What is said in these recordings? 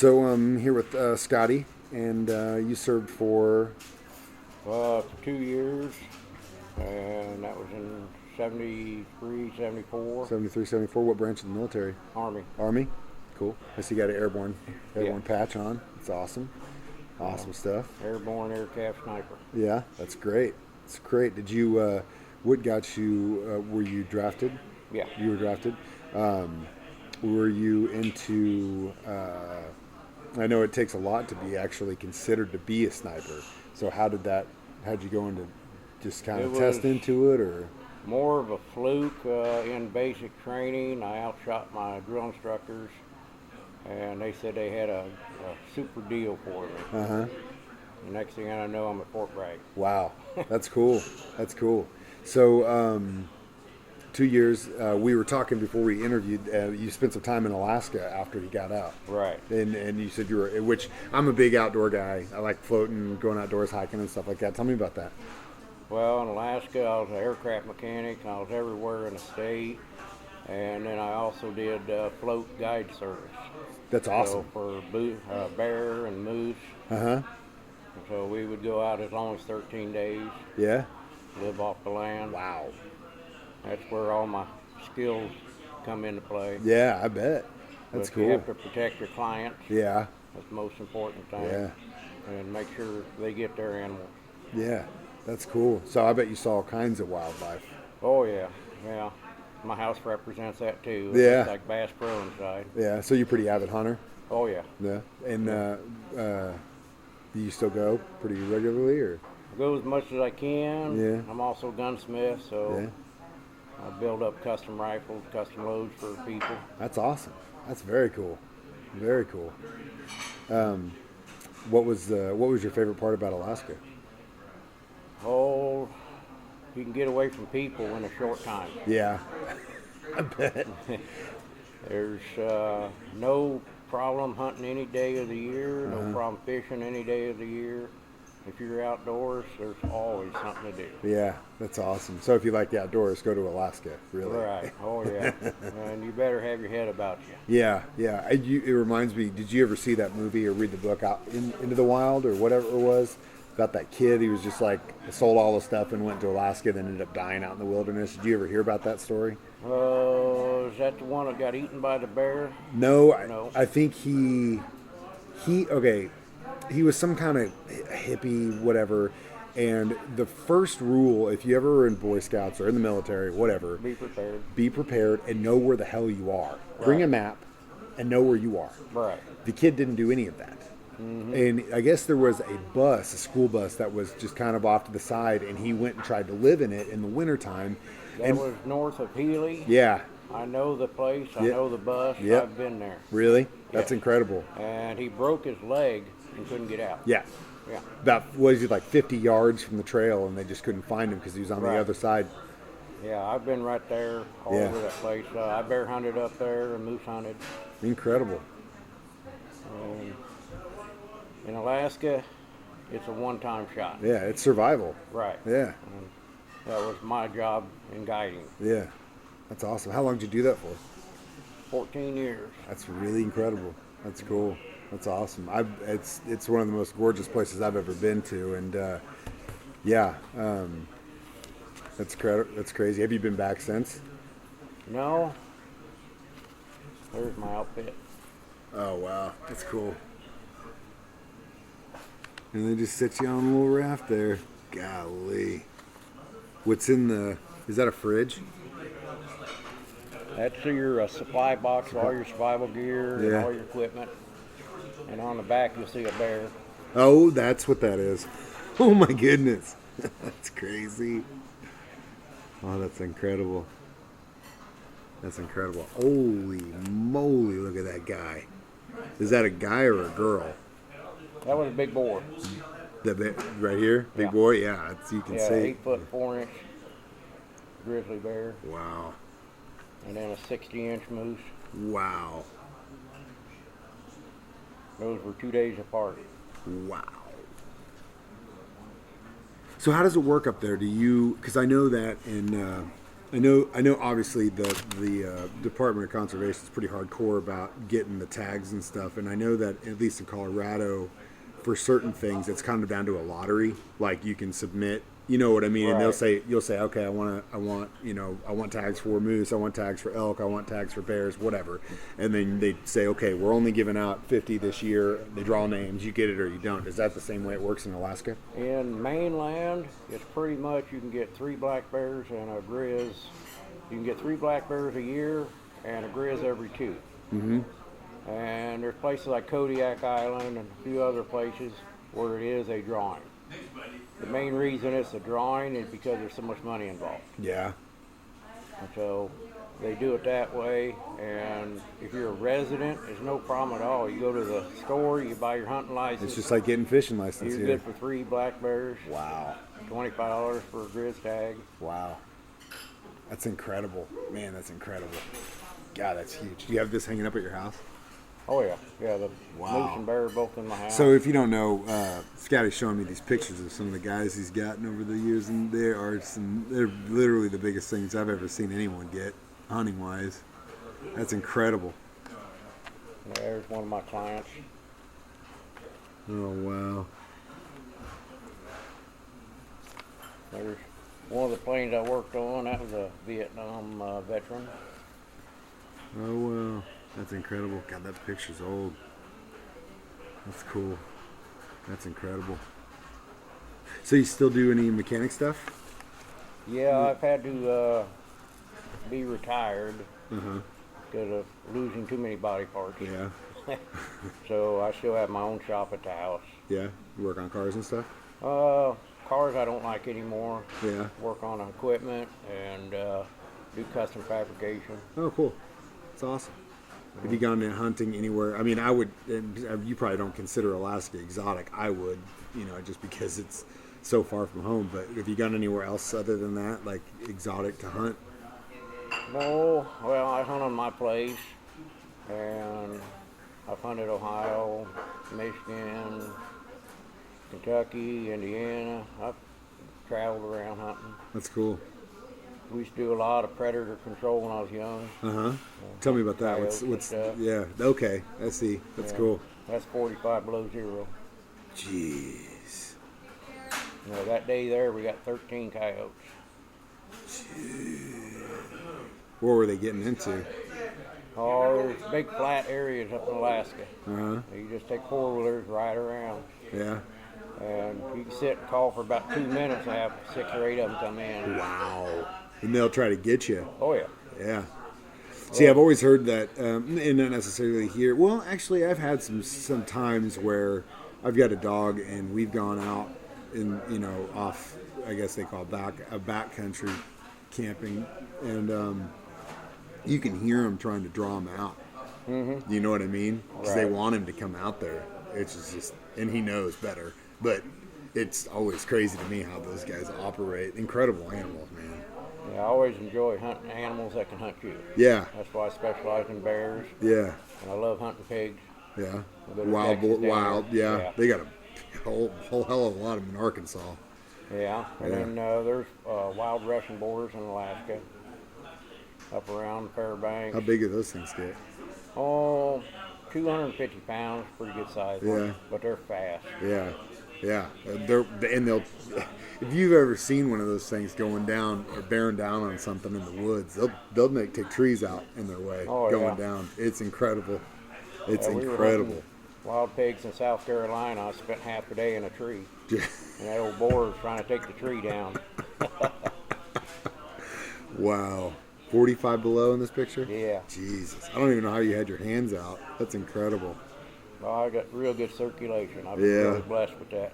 So I'm here with Scotty, and you served for For 2 years, and that was in 73, 74. 73, 74. What branch of the military? Army. Army. Cool. I see you got an Yeah. airborne patch on. It's awesome. Awesome stuff. Airborne aircraft sniper. Yeah, that's great. It's great. Did you? What got you? Were you drafted? Yeah. You were drafted. Were you into? I know it takes a lot to be actually considered to be a sniper. So how did that? How'd you go into? Just kind It of test was into it, or? more of a fluke in basic training. I outshot my drill instructors, and they said they had a super deal for me. Uh huh. The next thing I know, I'm at Fort Bragg. Wow, that's cool. That's cool. So, 2 years. We were talking before we interviewed. You spent some time in Alaska after you got out, Right. and you said you were. Which I'm a big outdoor guy. I like floating, going outdoors, hiking, and stuff like that. Tell me about that. Well, in Alaska, I was an aircraft mechanic. I was everywhere in the state, and then I also did float guide service. That's awesome. So for bear and moose. Uh huh. So we would go out as long as 13 days, Yeah. live off the land. Wow. That's where all my skills come into play. Yeah, I bet. That's But cool. you have to protect your clients. Yeah. That's the most important thing. Yeah. And make sure they get their animals. Yeah. That's cool. So I bet you saw all kinds of wildlife. Oh yeah, yeah. My house represents that too. Yeah. It's like Bass Pro inside. Yeah. So you're a pretty avid hunter. Oh yeah. Yeah. And do you still go pretty regularly, or? I go as much as I can. Yeah. I'm also a gunsmith, so Yeah. I build up custom rifles, custom loads for people. That's awesome. That's very cool. Very cool. What was your favorite part about Alaska? Oh, you can get away from people in a short time. Yeah, I bet. There's no problem hunting any day of the year, no problem fishing any day of the year. If you're outdoors, there's always something to do. Yeah, that's awesome. So if you like the outdoors, go to Alaska. Really. Right. Oh yeah. And you better have your head about you. Yeah, yeah. It reminds me. Did you ever see that movie or read the book Into the Wild or whatever it was about that kid? He was just like sold all the stuff and went to Alaska, then ended up dying out in the wilderness. Did you ever hear about that story? Is that the one that got eaten by the bear? No, No. I think he okay. He was some kind of hippie, whatever. And the first rule, if you ever were in Boy Scouts or in the military, whatever, Be prepared. and know where the hell you are. Bring a Right. map and know where you are. Right. The kid didn't do any of that. And I guess there was a school bus that was just kind of off to the side, and he went and tried to live in it in the wintertime. That And was north of Healy. yeah, I know the place. I Yep. know the bus. Yep. I've been there. really? That's Yes. incredible. And he broke his leg and couldn't get out. Yeah. Yeah. About, what is it, like 50 yards from the trail, and they just couldn't find him because he was on the Right. other side. Yeah, I've been right there all Yeah. over that place. I bear hunted up there and moose hunted. Incredible. And in Alaska, it's a one-time shot. Yeah, it's survival. Right. Yeah, And that was my job in guiding. yeah. That's awesome. How long did you do that for? 14 years. That's really incredible. That's cool. That's awesome. It's one of the most gorgeous places I've ever been to, and yeah, that's crazy. Have you been back since? No. There's my outfit. Oh wow, that's cool. And they just sit you on a little raft there. Golly, what's in the? Is that a fridge? That's your supply box, all your survival gear Yeah. and all your equipment. And on the back, you'll see a bear. Oh, that's what that is. Oh my goodness, that's crazy. Oh, that's incredible. That's incredible. Holy moly, look at that guy. Is that a guy or a girl? That was a big boar. Right here? Big Yeah. boy? Yeah, you can Yeah, see. 8'4" grizzly bear, Wow. and then a 60-inch moose. Wow. Those were 2 days apart. Wow. So how does it work up there? Do you, because I know that in I know. Obviously, the Department of Conservation is pretty hardcore about getting the tags and stuff, and I know that at least in Colorado, for certain things, it's kind of down to a lottery. Like you can submit, you know what I mean, and Right. you'll say, okay, I want, I want tags for moose, I want tags for elk, I want tags for bears, whatever, and then they say, okay, we're only giving out 50 this year. They draw names, you get it or you don't. Is that the same way it works in Alaska? In mainland, it's pretty much you can get 3 black bears and a grizz. You can get 3 black bears a year and a grizz every 2. Mm-hmm. And there's places like Kodiak Island and a few other places where it is a drawing. The main reason it's a drawing is because there's so much money involved. Yeah. And so they do it that way. And if you're a resident, there's no problem at all. You go to the store, you buy your hunting license. It's just like getting fishing license You're here. good for 3 black bears. Wow. $25 for a grizz tag. Wow. That's incredible. Man, that's incredible. God, that's huge. Do you have this hanging up at your house? Oh yeah, the Wow. moose and bear are both in my house. So if you don't know, Scotty's showing me these pictures of some of the guys he's gotten over the years, and they're literally the biggest things I've ever seen anyone get, hunting wise. That's incredible. There's one of my clients. Oh wow. There's one of the planes I worked on. That was a Vietnam veteran. Oh wow. That's incredible. God, that picture's old. That's cool. That's incredible. So you still do any mechanic stuff? Yeah, I've had to be retired Uh-huh. because of losing too many body parts. Yeah. So I still have my own shop at the house. Yeah. You work on cars and stuff? Cars I don't like anymore. Yeah. Work on equipment and do custom fabrication. Oh, cool. That's awesome. Have you gone in hunting anywhere? I mean, I would, and you probably don't consider Alaska exotic. I would, just because it's so far from home. But have you gone anywhere else other than that, like exotic to hunt? No, well, I hunt on my place, and I've hunted Ohio, Michigan, Kentucky, Indiana. I've traveled around hunting. That's cool. We used to do a lot of predator control when I was young. Uh-huh. Tell me about that. Coyotes and What's stuff. yeah, okay. I see. That's Yeah. cool. That's 45 below zero. Jeez. That day there, we got 13 coyotes. What were they getting into? Oh, there's big flat areas up in Alaska. Uh-huh. You just take 4-wheelers, ride around, Yeah. and you can sit and call for about 2 minutes and have 6 or 8 of them come in. Wow. And they'll try to get you. Oh yeah. Yeah. See, I've always heard that, and not necessarily here. Well, actually, I've had some times where I've got a dog and we've gone out in, off, I guess they call backcountry camping, and you can hear them trying to draw him out. Mm-hmm. You know what I mean? Because they Right. want him to come out there. It's just, and he knows better. But it's always crazy to me how those guys operate. Incredible animals, man. Yeah, I always enjoy hunting animals that can hunt you. Yeah, That's why I specialize in bears, yeah, and I love hunting pigs. yeah. Go to Wild, Texas down wild, there. yeah. They got a whole hell of a lot of them in Arkansas. Yeah, and Yeah. then there's wild Russian boars in Alaska, up around Fairbanks. How big do those things get? Oh, 250 pounds, pretty good size. Yeah. Ones, but they're fast. Yeah, yeah. They'll. If you've ever seen one of those things going down or bearing down on something in the woods, they'll take trees out in their way Oh, going yeah. down. It's incredible. It's We were incredible. hunting wild pigs in South Carolina. I spent half the day in a tree, and that old boar was trying to take the tree down. Wow. 45 below in this picture? Yeah. Jesus. I don't even know how you had your hands out. That's incredible. Well, I got real good circulation. I've been Yeah. really blessed with that.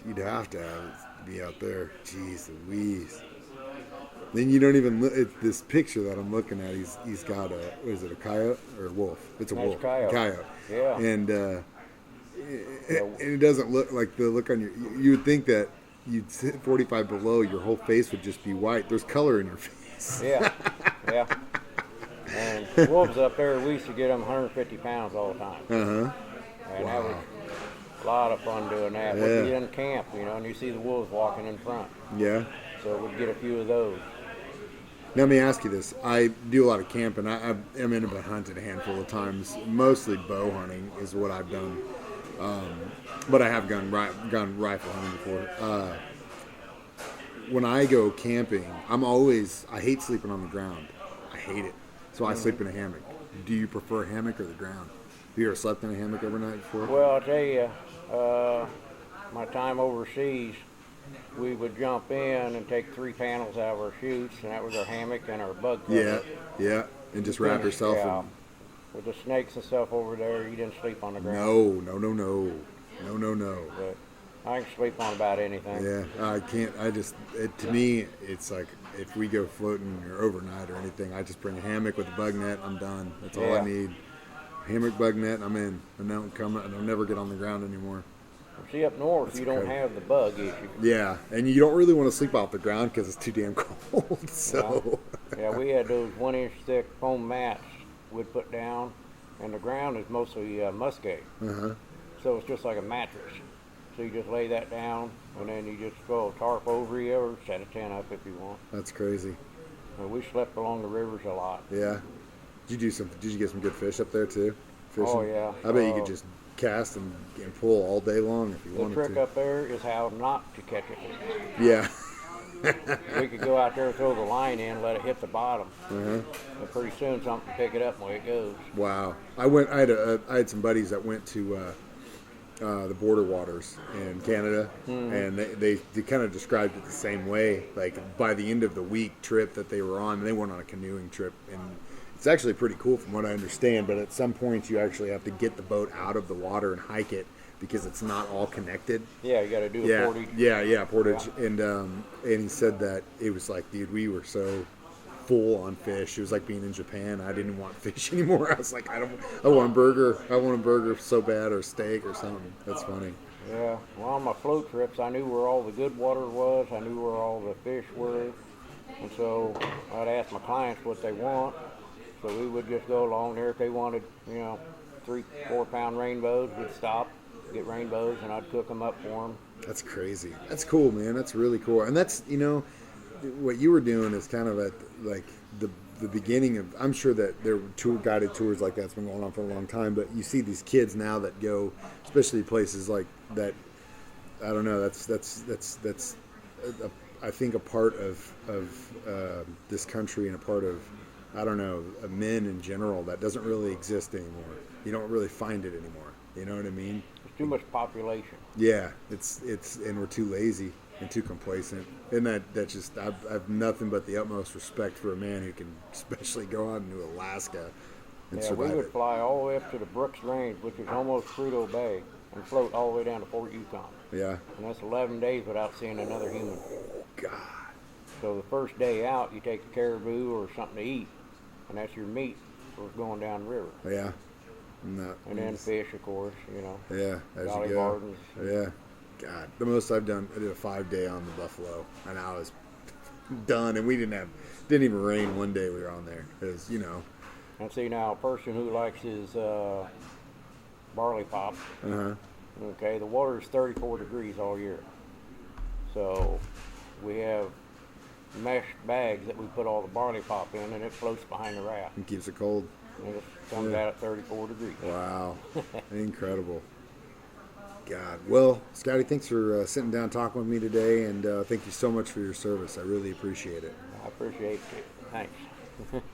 You'd have to be out there. Jeez Louise. Then you don't even look at this picture that I'm looking at. He's got a coyote or a wolf? It's a That's wolf. coyote. Yeah. And it doesn't look like the look on your. You would think that you'd sit 45 below, your whole face would just be white. There's color in your face. Yeah, yeah. And wolves up there, we used to get them 150 pounds all the time. Uh-huh. And that was a lot of fun doing that. Yeah. We'd be in camp, and you see the wolves walking in front. Yeah. So we'd get a few of those. Now, let me ask you this. I do a lot of camping. I'm in a hunted a handful of times. Mostly bow hunting is what I've done. But I have gone rifle hunting before. When I go camping, I hate sleeping on the ground. I hate it. So I sleep in a hammock. Do you prefer a hammock or the ground? Have you ever slept in a hammock overnight before? Well, I'll tell you, my time overseas, we would jump in and take 3 panels out of our chutes, and that was our hammock and our bug cover. Yeah, yeah. And just wrap yourself Yeah. in. With the snakes and stuff over there, you didn't sleep on the ground. No. But I can sleep on about anything. Yeah, I can't. To me, it's like if we go floating or overnight or anything, I just bring a hammock with a bug net. I'm done. That's all I Yeah. need. Hammock, bug net, I'm in. And I'll never get on the ground anymore. See, up north, That's you don't incredible. have the bug issue. Yeah, and you don't really want to sleep off the ground because it's too damn cold. So. Yeah, we had those 1-inch thick foam mats we'd put down, and the ground is mostly muskeg. Uh-huh. So it's just like a mattress. So you just lay that down, and then you just throw a tarp over you or set a tent up if you want. That's crazy. We slept along the rivers a lot. Yeah. Did you get some good fish up there too? Fishing? Oh, yeah. I bet you could just cast and pull all day long if you The wanted trick to. up there is how not to catch it. Yeah. We could go out there and throw the line in, let it hit the bottom, Uh-huh. and pretty soon something will pick it up and away it goes. Wow. I had some buddies that went to the border waters in Canada, and they kind of described it the same way. Like by the end of the week trip that they were on, they went on a canoeing trip, and it's actually pretty cool from what I understand. But at some points, you actually have to get the boat out of the water and hike it because it's not all connected. Yeah, you got to do a portage. Yeah, portage. And he said that it was like, dude, we were so full on fish. It was like being in Japan. I didn't want fish anymore. I was like, I want a burger. I want a burger so bad, or steak or something. That's funny. Yeah, well, on my float trips, I knew where all the good water was. I knew where all the fish were. And so I'd ask my clients what they want. So we would just go along there. If they wanted, 3-4 pound rainbows, we'd stop, get rainbows, and I'd cook them up for them. That's crazy. That's cool, man. That's really cool. And that's, what you were doing is kind of at like the beginning of, I'm sure that there were guided tours like that's been going on for a long time, but you see these kids now that go, especially places like that. I don't know. That's I think a part of this country and a part of, I don't know, men in general that doesn't really exist anymore. You don't really find it anymore. You know what I mean? There's too much population. Yeah, it's and we're too lazy and too complacent. And that just I've nothing but the utmost respect for a man who can especially go out into Alaska and Yeah, survive we would it. fly all the way up to the Brooks Range, which is almost Prudhoe Bay, and float all the way down to Fort Yukon. Yeah. And that's 11 days without seeing another human. God. So the first day out, you take a caribou or something to eat, and that's your meat for going down the river. Yeah. No. And then fish, of course, Yeah, as Dolly you go. Vardens. Yeah. God. The most I've done, I did a 5-day on the Buffalo, and I was done. And we didn't even rain one day we were on there. It was, And see, now, a person who likes his barley pop, okay, the water is 34 degrees all year. So we have mesh bags that we put all the barley pop in, and it floats behind the raft. It keeps it cold. And it comes out at 34 degrees. Wow. Incredible. God. Well, Scotty, thanks for sitting down talking with me today, and thank you so much for your service. I really appreciate it. I appreciate it. Thanks.